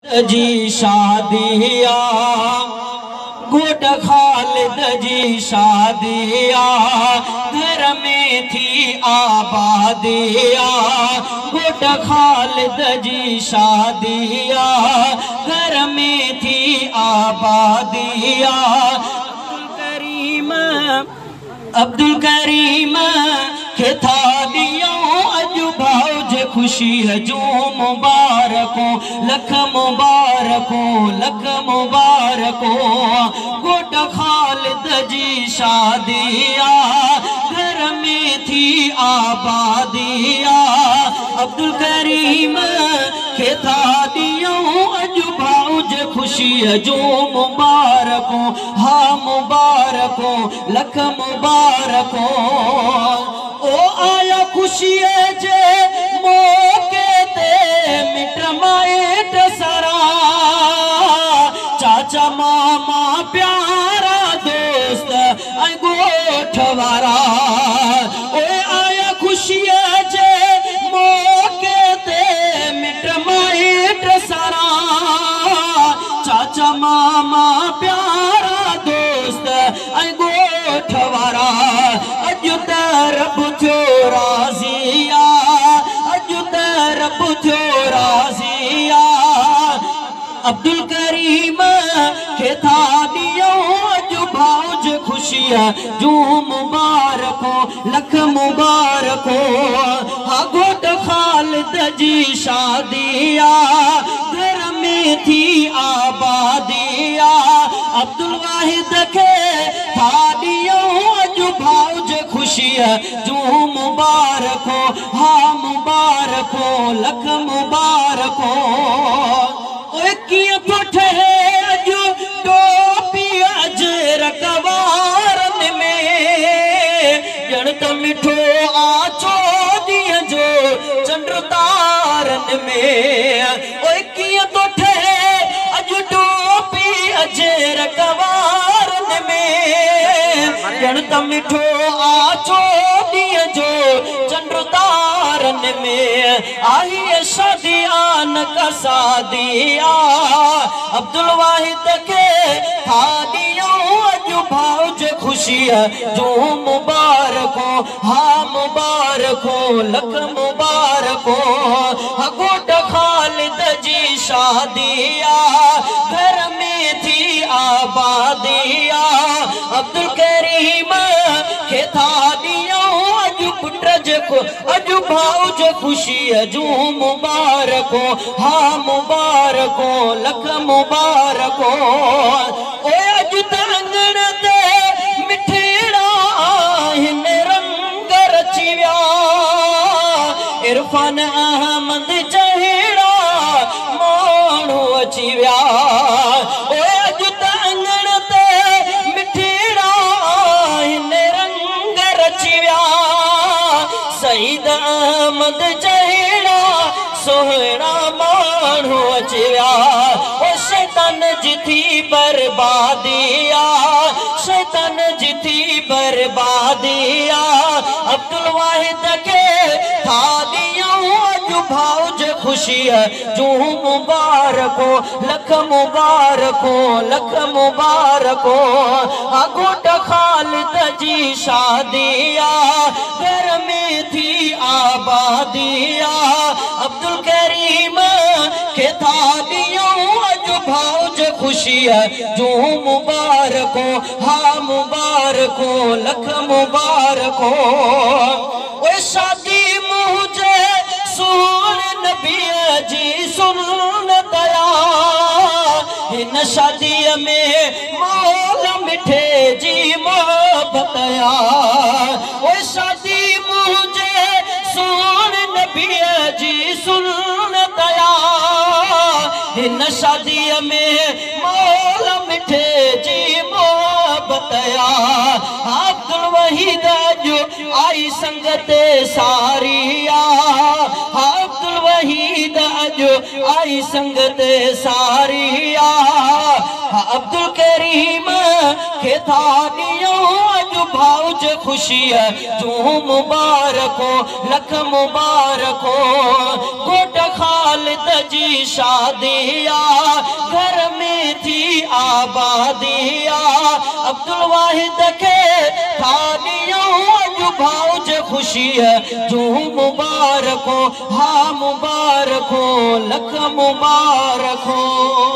जी शादिया गोट खालिद जी शादिया घर में थी आबादिया गोट खालिद जी शादिया घर में थी आबादिया अब्दुल करीम के था दियो अजु भाउज खुशी है जो मुबारको लख मुबारको गोट खालिद जी शादिया घर में थी आबादिया अब्दुल करीम के था दियो अजु भाउज खुशी है जो मुबारको हाँ मुबारको लख मुबारको ओ आया खुशी जे मौके ते मिट माइट सरा चाचा मामा प्यारा दोस्त गोठ वारा ओ आया खुशी जे मौके ते मिट माइट सरा चाचा मामा प्यारा दोस्त गोठ वारा अजु तरब थो राज़िया अजु तरब थो राज़िया अब्दुल करीम के था दियो अजु भाउज खुशिया जो मुबारको लख मुबारको हा गोट खालिद जी शादिया घर में थी आबादिया अब्दुल वाहिद के था दियो अजु भाउज खुशिया जो मुबारको हाँ मुबारको लख मुबारको किया पुठ है अजु टोपी अजर कवारन में जण त मिठो आचो दिया जो चंद्र तारन में ओए किया पुठ है अजु टोपी अजर कवारन में जण त मिठो आचो दिया जो चंद्र तारन में आई शादियान का सादिया अब्दुल वाहिद के था दियो अजु भाउज खुशी जो मुबारको हाँ मुबारको लख मुबारको गोट खालिद जी शादिया घर में थी आबादिया अब्दुल करीम के था दियो अजु पुत्र को अजु भाउज खुशी जो मुबारको हाँ मुबारको लख मुबारको ओ अजु तरंगण ते मिठड़ा हिन रंग रची विया इरफान अहमद जहिड़ा माण्हू अची विया ओ अजु तरंगण ते मिठड़ा हिन रंग रची विया सईद अहमद जहिड़ा सोहणा माण्हू अची विया ओ शैतान जी थी बर्बादिया शैतान जी थी बर्बादिया अब्दुल वाहिद के था दियो अजु भाउज खुशी जो मुबारको लख मुबारको गोट खालिद जी शादिया घर में थी आबादिया अब्दुल करीम के था दियो अजु भाउज खुशी जो मुबारको हाँ मुबारको लख मुबारको ओ शादी मुझे सुन नबी जी सुन दया इन शादी में मौला मिठे जी मोहब्बत ओ शादी मुझे सुन नबी जी सुन दया इन शादी में मौला मिठे जी मोहब्बत अब्दुल वहीद जो आई संगत सारिया अब्दुल वहीद जो आई संगत सारिया अब्दुल करीम के था दियो अजु भाउज खुशी जो मुबारको लख मुबारको गोट खालिद जी शादिया आबादिया अब्दुल वाहिद के तानियों भाव जे खुशी है जो मुबारक हो, हाँ मुबारक हो, लख मुबारक हो।